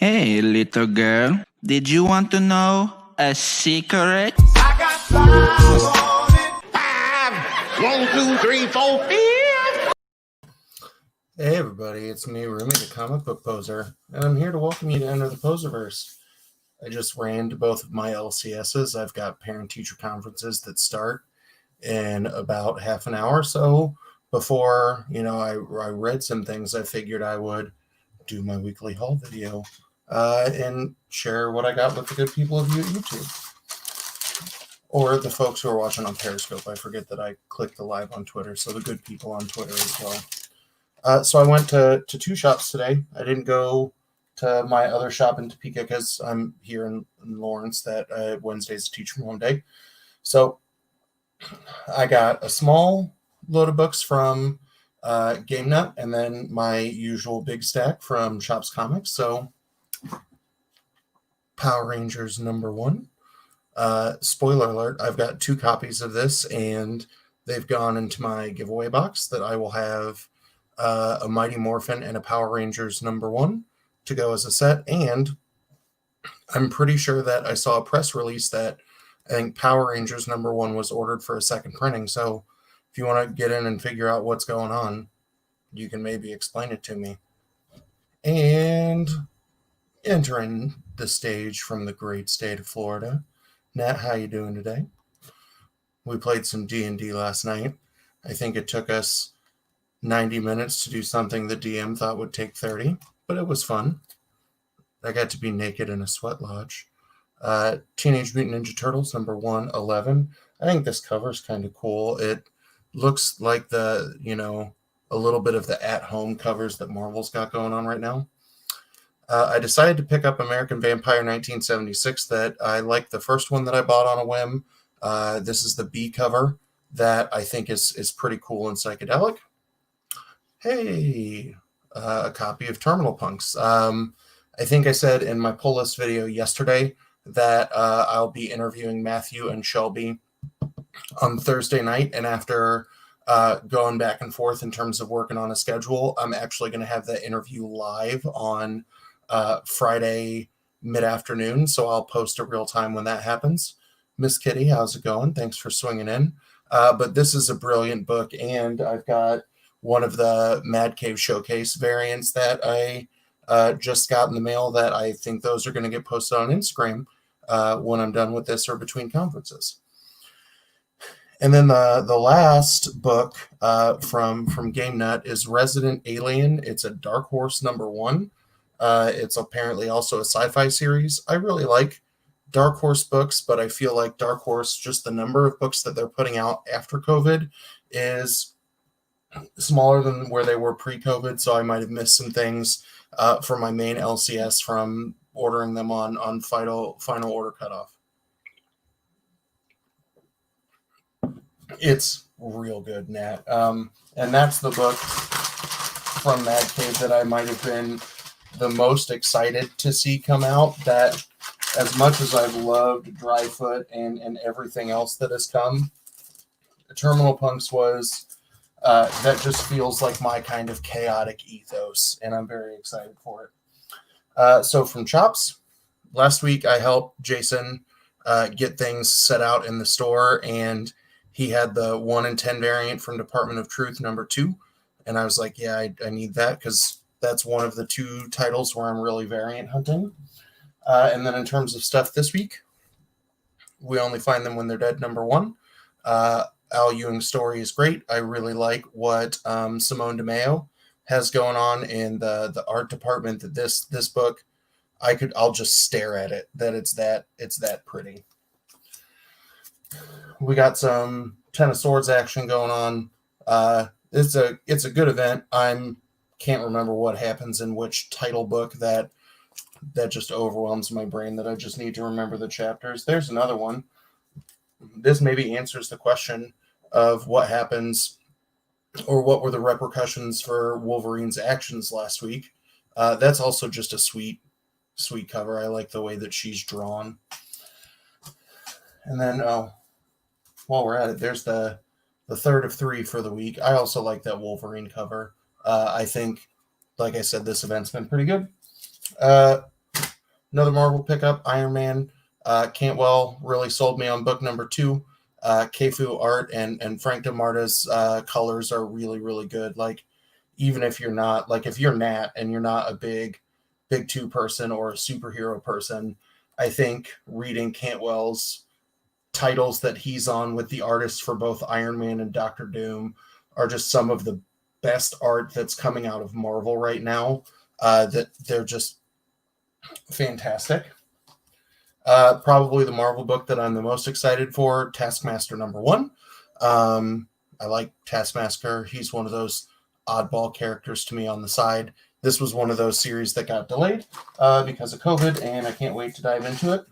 Hey, little girl, did you want to know a secret? I got 5 on it. 5, 1, 2, 3, 4, 5. Hey everybody, it's me, Rumi, the comic book poser, and I'm here to welcome you to enter the Poserverse. I just ran to both of my LCSs. I've got parent-teacher conferences that start in about half an hour, so before, I read some things, I figured I would do my weekly haul video and share what I got with the good people of you at YouTube. Or the folks who are watching on Periscope. I forget that I clicked the live on Twitter, so the good people on Twitter as well. So I went to two shops today. I didn't go to my other shop in Topeka because I'm here in Lawrence. That Wednesday's Teach From Home Day. So I got a small load of books from Game Nut, and then my usual big stack from Shops Comics. So Power Rangers #1. Spoiler alert, I've got 2 copies of this, and they've gone into my giveaway box that I will have a Mighty Morphin and a Power Rangers #1 to go as a set. And I'm pretty sure that I saw a press release that I think Power Rangers #1 was ordered for a second printing. So if you want to get in and figure out what's going on, you can maybe explain it to me. And entering the stage from the great state of Florida, Nat, how you doing today? We played some D&D last night. I think it took us 90 minutes to do something the DM thought would take 30, but it was fun. I got to be naked in a sweat lodge. Teenage Mutant Ninja Turtles #111. I think this cover is kind of cool. It looks like a little bit of the at-home covers that Marvel's got going on right now. I decided to pick up American Vampire 1976. That I like the first one that I bought on a whim. This is the B cover that I think is pretty cool and psychedelic. Hey, a copy of Terminal Punks. I think I said in my pull list video yesterday that I'll be interviewing Matthew and Shelby on Thursday night, and after going back and forth in terms of working on a schedule, I'm actually going to have that interview live on Friday mid-afternoon, so I'll post it real time when that happens. Miss Kitty, how's it going? Thanks for swinging in. But this is a brilliant book, and I've got one of the Mad Cave Showcase variants that I just got in the mail that I think those are going to get posted on Instagram when I'm done with this or between conferences. And then the last book from Game Nut is Resident Alien. It's a Dark Horse #1. It's apparently also a sci-fi series. I really like Dark Horse books, but I feel like Dark Horse, just the number of books that they're putting out after COVID is smaller than where they were pre-COVID, so I might have missed some things for my main LCS from ordering them on final order cutoff. It's real good, Nat. And that's the book from Mad Cave that I might have been the most excited to see come out. That as much as I've loved Dryfoot and everything else that has come, Terminal Punks was that just feels like my kind of chaotic ethos, and I'm very excited for it. So from Chops, last week I helped Jason get things set out in the store, and he had the 1 in 10 variant from Department of Truth #2, and I was like, yeah, I need that because that's one of the 2 titles where I'm really variant hunting. And then in terms of stuff this week, We Only Find Them When They're Dead #1. Al Ewing's story is great. I really like what Simone DeMeo has going on in the art department. That this book, I'll just stare at it. That it's that pretty. We got some Ten of Swords action going on. It's a good event. Can't remember what happens in which title book. That just overwhelms my brain that I just need to remember the chapters. There's another one. This maybe answers the question of what happens or what were the repercussions for Wolverine's actions last week. That's also just a sweet cover. I like the way that she's drawn. And then, while we're at it, there's the third of 3 for the week. I also like that Wolverine cover. I think, like I said, this event's been pretty good. Another Marvel pickup, Iron Man. Cantwell really sold me on book number 2. Keifu art and Frank DeMarta's colors are really, really good. Like, even if you're not, like, if you're Nat and you're not a big 2 person or a superhero person, I think reading Cantwell's titles that he's on with the artists for both Iron Man and Doctor Doom are just some of the best art that's coming out of Marvel right now. That they're just fantastic. Probably the Marvel book that I'm the most excited for, Taskmaster #1. I like Taskmaster. He's one of those oddball characters to me on the side. This was one of those series that got delayed because of COVID, and I can't wait to dive into it.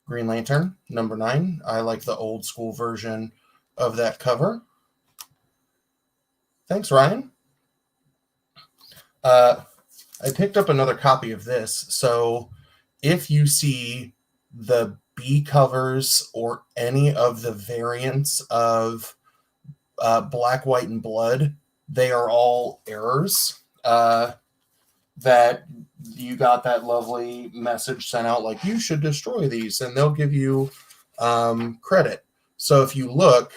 Green Lantern #9. I like the old school version of that cover. Thanks, Ryan. I picked up another copy of this, so if you see the B covers or any of the variants of Black, White, and Blood, they are all errors. That you got that lovely message sent out like, you should destroy these, and they'll give you credit. So if you look,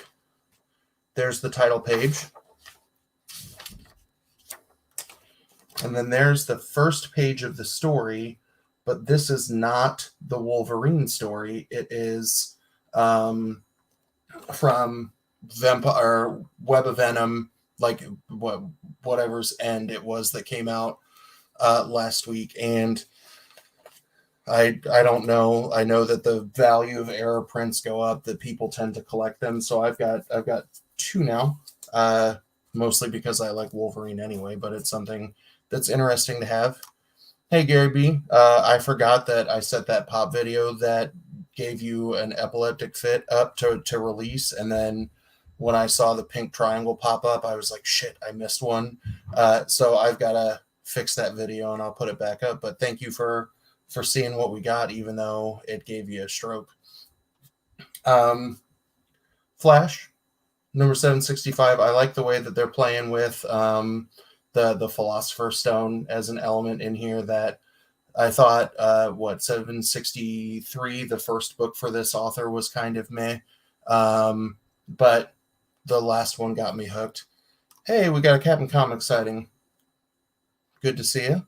there's the title page. And then there's the first page of the story, but this is not the Wolverine story. It is from Vampire Web of Venom, like whatever's end it was that came out last week. And I don't know. I know that the value of error prints go up, that people tend to collect them. So I've got 2 now, mostly because I like Wolverine anyway, but it's something that's interesting to have. Hey, Gary B. I forgot that I set that pop video that gave you an epileptic fit up to release. And then when I saw the pink triangle pop up, I was like, shit, I missed one. So I've got to fix that video and I'll put it back up. But thank you for seeing what we got, even though it gave you a stroke. Flash, #765. I like the way that they're playing with the Philosopher's Stone as an element in here. That I thought 763, the first book for this author, was kind of meh, but the last one got me hooked. Hey, we got a Captain Comics sighting. Good to see you.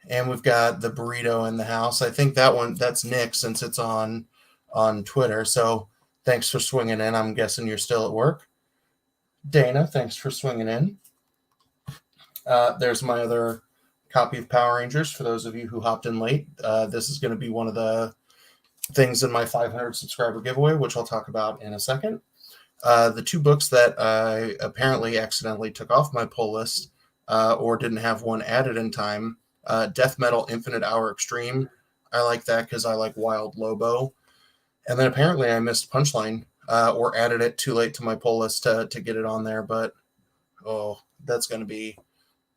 And we've got the burrito in the house. I think that's Nick, since it's on Twitter. So thanks for swinging in. I'm guessing you're still at work. Dana, thanks for swinging in. There's my other copy of Power Rangers for those of you who hopped in late. This is going to be one of the things in my 500 subscriber giveaway, which I'll talk about in a second. The 2 books that I apparently accidentally took off my pull list or didn't have one added in time. Death Metal Infinite Hour Extreme. I like that because I like Wild Lobo. And then apparently I missed Punchline or added it too late to my pull list to get it on there. But, that's going to be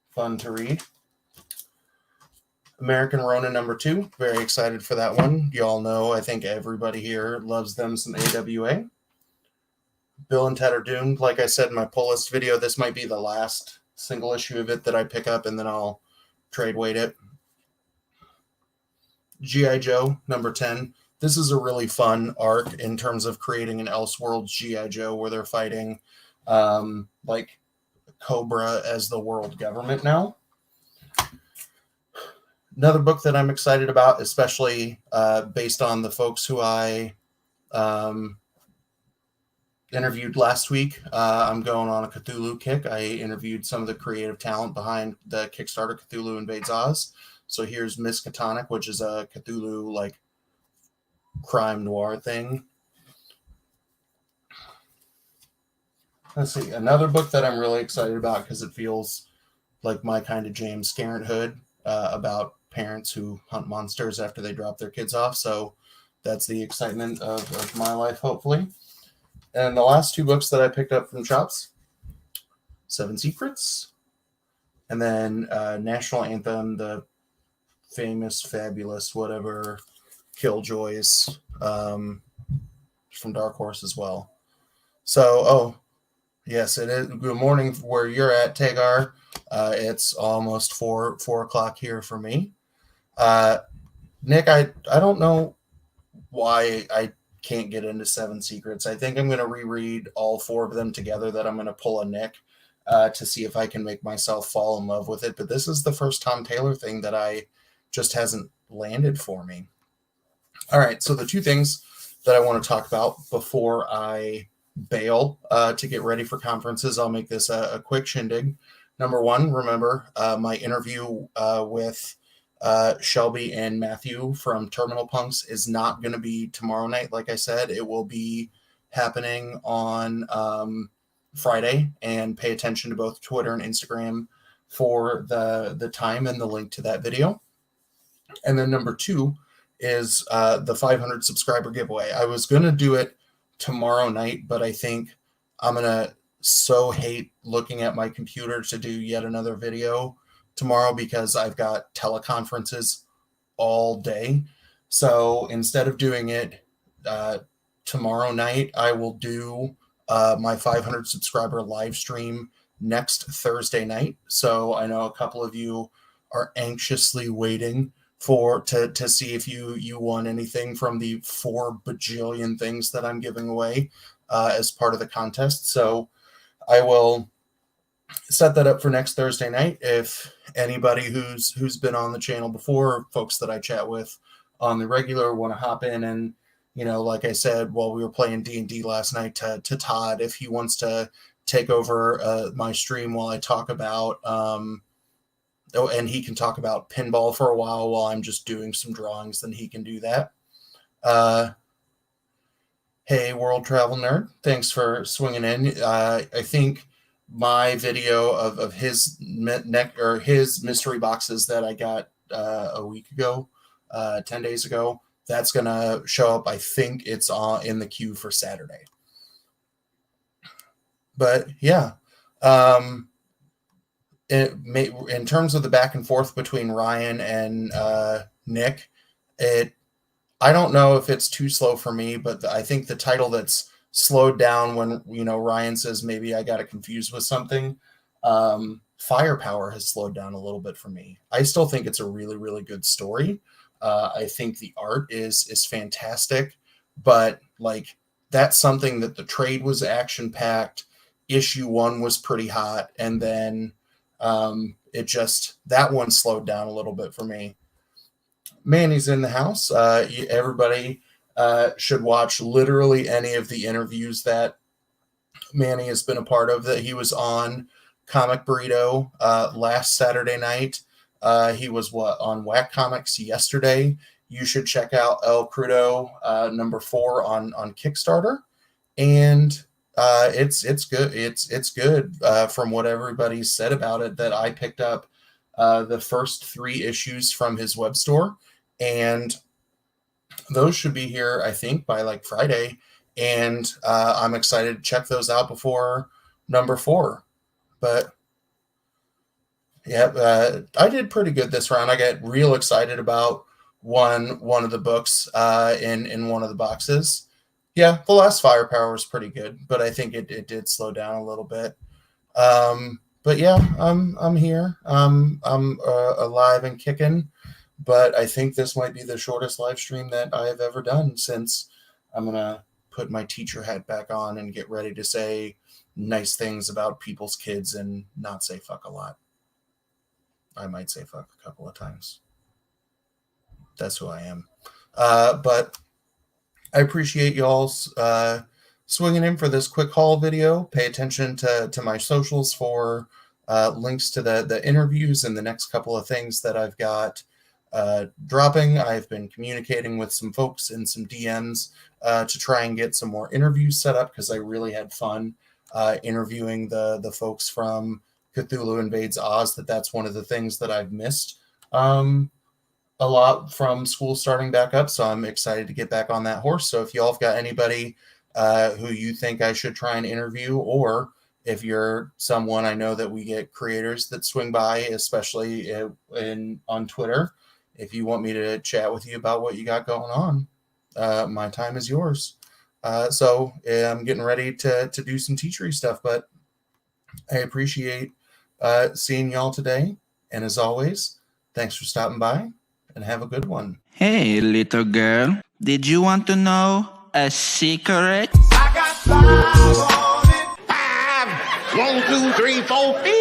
fun to read. American Ronin #2. Very excited for that one. You all know, I think everybody here loves them some AWA. Bill and Ted Are Doomed. Like I said in my pull list video, this might be the last single issue of it that I pick up, and then I'll trade weight it. G.I. Joe #10. This is a really fun arc in terms of creating an Elseworlds G.I. Joe where they're fighting like Cobra as the world government now. Another book that I'm excited about, especially based on the folks who I interviewed last week. I'm going on a Cthulhu kick. I interviewed some of the creative talent behind the Kickstarter Cthulhu Invades Oz. So here's Miskatonic, which is a Cthulhu like crime noir thing. Let's see, another book that I'm really excited about because it feels like my kind of James Scarrett Hood, about parents who hunt monsters after they drop their kids off. So that's the excitement of my life, hopefully. And the last 2 books that I picked up from shops, 7 Secrets, and then National Anthem, the famous, fabulous, whatever, Killjoys from Dark Horse as well. So, yes, it is. Good morning where you're at, Tagar. It's almost 4 o'clock here for me. Nick, I don't know why I can't get into Seven Secrets. I think I'm going to reread all 4 of them together. That I'm going to pull a Nick to see if I can make myself fall in love with it. But this is the first Tom Taylor thing that I just hasn't landed for me. All right, so the 2 things that I want to talk about before I bail to get ready for conferences, I'll make this a quick shindig. Number 1, remember my interview with Shelby and Matthew from Terminal Punks is not going to be tomorrow night. Like I said, it will be happening on Friday, and pay attention to both Twitter and Instagram for the time and the link to that video. And then number 2 is the 500 subscriber giveaway. I was going to do it tomorrow night, but I think I'm going to so hate looking at my computer to do yet another video tomorrow because I've got teleconferences all day. So instead of doing it tomorrow night, I will do my 500 subscriber live stream next Thursday night. So I know a couple of you are anxiously waiting to see if you won anything from the 4 bajillion things that I'm giving away as part of the contest. So I will set that up for next Thursday night. If anybody who's been on the channel before, folks that I chat with on the regular, want to hop in and, like I said, while we were playing D&D last night, to Todd, if he wants to take over my stream while I talk about and he can talk about pinball for a while I'm just doing some drawings, then he can do that. Hey, World Travel Nerd, thanks for swinging in. I think my video of his his mystery boxes that I got a week ago, 10 days ago, that's going to show up. I think it's in the queue for Saturday. But yeah, in terms of the back and forth between Ryan and Nick, I don't know if it's too slow for me, but I think the title that's slowed down when Ryan says maybe I got it confused with something, Firepower has slowed down a little bit for me. I still think it's a really, really good story. I think the art is fantastic, but like that's something that the trade was action packed. Issue 1 was pretty hot, and then that one slowed down a little bit for me. Manny's in the house. Everybody should watch literally any of the interviews that Manny has been a part of. That he was on Comic Burrito last Saturday night. He was on Whack Comics yesterday. You should check out El Crudo number 4 on Kickstarter, and it's good. It's good from what everybody's said about it. That I picked up the first 3 issues from his web store, and those should be here, I think, by like Friday. And I'm excited to check those out before number 4. But yeah, I did pretty good this round. I got real excited about one of the books in one of the boxes. Yeah, the last Firepower was pretty good, but I think it did slow down a little bit. But yeah, I'm here. I'm alive and kicking. But I think this might be the shortest live stream that I have ever done, since I'm gonna put my teacher hat back on and get ready to say nice things about people's kids and not say fuck a lot. I might say fuck a couple of times. That's who I am. But I appreciate y'all's swinging in for this quick haul video. Pay attention to my socials for links to the interviews and the next couple of things that I've got dropping. I've been communicating with some folks in some DMs to try and get some more interviews set up, because I really had fun interviewing the folks from Cthulhu Invades Oz. That's one of the things that I've missed a lot from school starting back up. So I'm excited to get back on that horse. So if y'all have got anybody who you think I should try and interview, or if you're someone, I know that we get creators that swing by, especially on Twitter. If you want me to chat with you about what you got going on, my time is yours. So I'm getting ready to do some teachery stuff, but I appreciate seeing y'all today. And as always, thanks for stopping by and have a good one. Hey, little girl, did you want to know a secret? I got 5 on it. 5. 1, 2, 3, 4, 5.